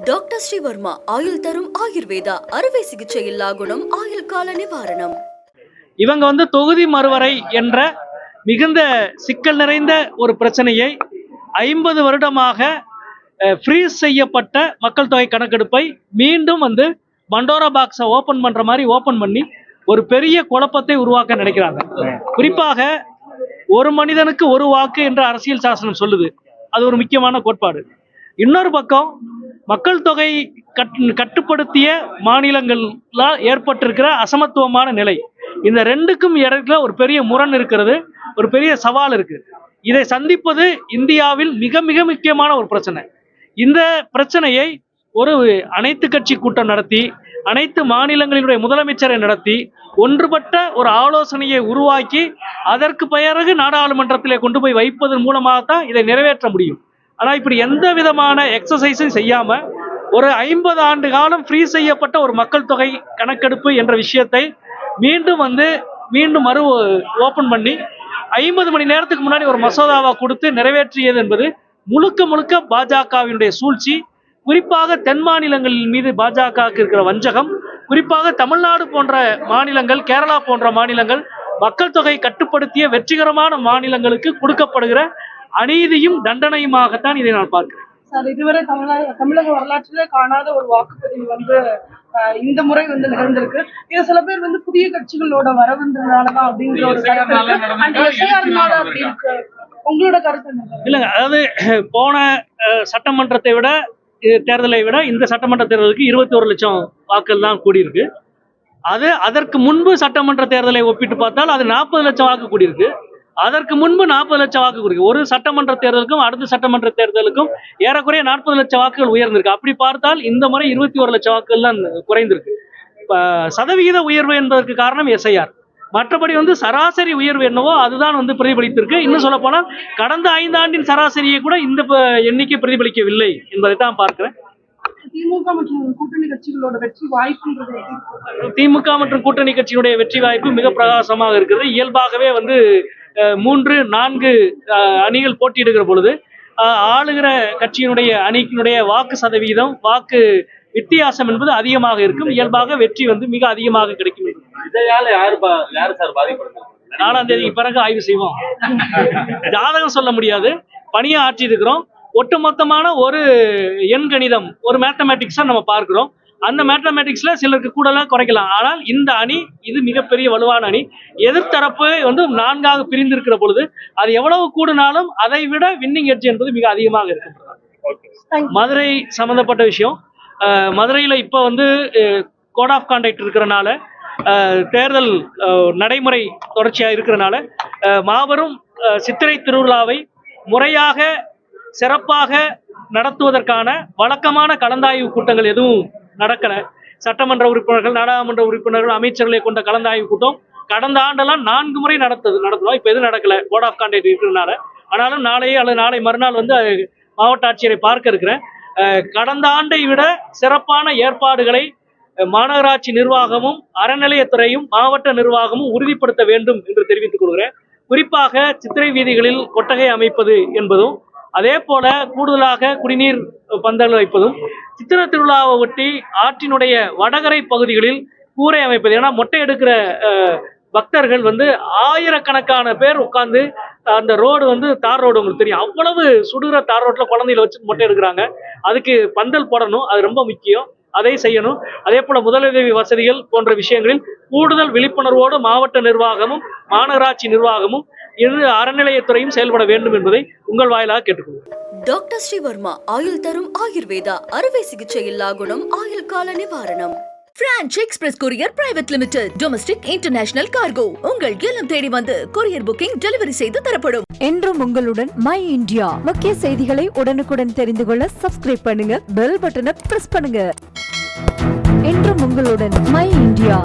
Doctor Sreevarma ஆயுள் தரும் ஆயுர்வேதா அறுவை சிகிச்சை இல்லா குணம் ஆயுள் கால நிவாரணம். இவங்க தொகுதி மறுவரை என்ற மிகுந்த சிக்கல் நிறைந்த ஒரு பிரச்சனையை 50 வருடமாக ஃப்ரீஸ் செய்யப்பட்ட மக்கள் தொகை கணக்கெடுப்பை மீண்டும் பண்டோரா பாக்ஸை ஓபன் பண்ற மாதிரி ஓபன் பண்ணி ஒரு பெரிய குழப்பத்தை உருவாக்க நினைக்கிறாங்க. குறிப்பாக ஒரு மனிதனுக்கு ஒரு வாக்கு என்ற அரசியல் சாசனம் சொல்லுது. அது ஒரு முக்கியமான கோட்பாடு. இன்னொரு பக்கம் மக்கள் தொகை கட்டுப்படுத்திய மாநிலங்கள்ல ஏற்பட்டிருக்கிற அசமத்துவமான நிலை, இந்த ரெண்டுக்கும் இடத்துல ஒரு பெரிய முரண் இருக்கிறது, ஒரு பெரிய சவால் இருக்கு. இதை சந்திப்பது இந்தியாவில் மிக மிக முக்கியமான ஒரு பிரச்சனை. இந்த பிரச்சனையை ஒரு அனைத்து கட்சி கூட்டம் நடத்தி, அனைத்து மாநிலங்களினுடைய முதலமைச்சரை நடத்தி, ஒன்றுபட்ட ஒரு ஆலோசனையை உருவாக்கி அதற்கு பிறகு நாடாளுமன்றத்திலே கொண்டு போய் வைப்பதன் மூலமாகத்தான் இதை நிறைவேற்ற முடியும். ஆனால் இப்படி எந்த விதமான எக்ஸசைஸும் செய்யாம ஒரு 50 ஆண்டு காலம் ஃப்ரீ செய்யப்பட்ட ஒரு மக்கள் தொகை கணக்கெடுப்பு என்ற விஷயத்தை மீண்டும் மறு ஓபன் பண்ணி 50 மணி நேரத்துக்கு முன்னாடி ஒரு மசோதாவை கொடுத்து நிறைவேற்றியது என்பது முழுக்க முழுக்க பாஜகவினுடைய சூழ்ச்சி. குறிப்பாக தென் மாநிலங்களின் மீது பாஜகவுக்கு இருக்கிற வஞ்சகம், குறிப்பாக தமிழ்நாடு போன்ற மாநிலங்கள், கேரளா போன்ற மாநிலங்கள், மக்கள் தொகை கட்டுப்படுத்திய வெற்றிகரமான மாநிலங்களுக்கு கொடுக்கப்படுகிற அநீதியும் தண்டனையுமாகத்தான் இதை நான் பார்க்கிறேன். சார், இதுவரை தமிழக வரலாற்றிலே காணாத ஒரு வாக்குப்பதிவு இந்த முறை நிகழ்ந்திருக்கு. இது சில பேர் புதிய கட்சிகளோட வரவுன்றதுனாலதான் அப்படிங்கிற ஒரு அப்படி இருக்கு. உங்களோட கருத்து என்ன? இல்லைங்க, அதாவது போன சட்டமன்றத்தை விட தேர்தலை விட இந்த சட்டமன்ற தேர்தலுக்கு 21 லட்சம் வாக்குகள் தான் கூடியிருக்கு. அதற்கு முன்பு சட்டமன்ற தேர்தலை ஒப்பிட்டு பார்த்தால் அது 40 லட்சம் வாக்கு கூடியிருக்கு. அதற்கு முன்பு 40 லட்சம் வாக்கு கூடியிருக்கு. ஒரு சட்டமன்ற தேர்தலுக்கும் அடுத்த சட்டமன்ற தேர்தலுக்கும் ஏறக்குறைய 40 லட்சம் வாக்குகள் உயர்ந்திருக்கு. அப்படி பார்த்தால் இந்த முறை 21 லட்சம் வாக்குகள் தான் குறைந்திருக்கு. சதவிகித உயர்வு என்பதற்கு காரணம் SIR. மற்றபடி சராசரி உயர்வு என்னவோ அதுதான் பிரதிபலித்திருக்கு. இன்னும் சொல்ல போனால் கடந்த 5 ஆண்டின் சராசரியை கூட இந்த எண்ணிக்கை பிரதிபலிக்கவில்லை என்பதை தான் பார்க்கிறேன். திமுக மற்றும் கூட்டணி கட்சிகளோட வெற்றி வாய்ப்பு, திமுக மற்றும் கூட்டணி கட்சியினுடைய வெற்றி வாய்ப்பு மிக பிரகாசமாக இருக்கிறது. இயல்பாகவே 3-4 அணிகள் போட்டியிடுகிற பொழுது ஆளுகிற கட்சியினுடைய அணியினுடைய வாக்கு சதவீதம், வாக்கு வித்தியாசம் என்பது அதிகமாக இருக்கும். இயல்பாக வெற்றி மிக அதிகமாக கிடைக்கும். இதையால யாரு சார் பாதிப்படுது? 4ஆம் தேதிக்கு பிறகு ஆய்வு செய்வோம். ஜாதகம் சொல்ல முடியாது, பணியை ஆற்றி இருக்கிறோம். ஒட்டுமொத்தமான ஒரு எண் கணிதம், ஒரு மேத்தமேட்டிக்ஸா நம்ம பார்க்கிறோம். அந்த மேத்தமேட்டிக்ஸ்ல சிலருக்கு கூடலாம் குறைக்கலாம். ஆனால் இந்த அணி இது மிகப்பெரிய வலுவான அணி. எதிர்த்தரப்பு 4ஆக பிரிந்திருக்கிற பொழுது அது எவ்வளவு கூடினாலும் அதை விட வின்னிங் எட்ஜ் என்பது மிக அதிகமாக இருக்கும். மதுரை சம்பந்தப்பட்ட விஷயம், மதுரையில இப்ப கோட் ஆஃப் கான்டக்ட் இருக்கிறனால, தேர்தல் நடைமுறை தொடர்ச்சியா இருக்கிறனால மாபெரும் சித்திரை திருவிழாவை முறையாக சிறப்பாக நடத்துவதற்கான வழக்கமான கலந்தாய்வு கூட்டங்கள் எதுவும் நடக்கல. சட்டமன்ற உறுப்பினர்கள், நாடாளுமன்ற உறுப்பினர்கள், அமைச்சர்களை கொண்ட கலந்தாய்வு கூட்டம் கடந்த ஆண்டெல்லாம் 4 முறை நடத்தணும். இப்ப எதுவும் நடக்கல, கோட் ஆஃப் கான்டக்ட் இருக்கிறதுனால. ஆனாலும் நாளையே அல்லது நாளை மறுநாள் மாவட்ட ஆட்சியரை பார்க்க இருக்கிறேன். கடந்த ஆண்டை விட சிறப்பான ஏற்பாடுகளை மாநகராட்சி நிர்வாகமும் அறநிலையத்துறையும் மாவட்ட நிர்வாகமும் உறுதிப்படுத்த வேண்டும் என்று தெரிவித்துக் கொள்கிறேன். குறிப்பாக சித்திரை வீதிகளில் கொட்டகை அமைப்பது என்பதும், அதே போல கூடுதலாக குடிநீர் பந்தல் வைப்பதும், சித்திரை திருவிழாவை ஒட்டி ஆற்றினுடைய வடகரை பகுதிகளில் கூரை அமைப்பது. ஏன்னா மொட்டை எடுக்கிற பக்தர்கள் ஆயிரக்கணக்கான பேர் உட்கார்ந்து அந்த ரோடு தார் ரோடு உங்களுக்கு தெரியும், அவ்வளவு சுடுகிற தார் ரோட்ல குழந்தைகளை வச்சு மொட்டை எடுக்கிறாங்க. அதுக்கு பந்தல் போடணும், அது ரொம்ப முக்கியம், அதை செய்யணும். அதே போல முதலுதவி வசதிகள் போன்ற விஷயங்களில் கூடுதல் விழிப்புணர்வோடு மாவட்ட நிர்வாகமும் மாநகராட்சி நிர்வாகமும் அறநிலையத்துறையும் செயல்பட வேண்டும் என்பதை உங்கள் வாயிலாக கேட்டுக்கொள்கிறேன். டாக்டர் ஸ்ரீவர்மா ஆயுள் தரும் ஆயுர்வேதா அறுவை சிகிச்சை இல்லா குணம் ஆயுள் கால நிவாரணம். Branch express courier private limited. Domestic international cargo உங்கள் இல்லம் தேடி கொரியர் புக்கிங் டெலிவரி செய்து தரப்படும். என்றும் உங்களுடன் மை இந்தியா. முக்கிய செய்திகளை உடனுக்குடன் தெரிந்து கொள்ள சப்ஸ்கிரைப் பண்ணுங்க, பெல் பட்டனை பிரஸ் பண்ணுங்க. என்றும் உங்களுடன் மை இந்தியா.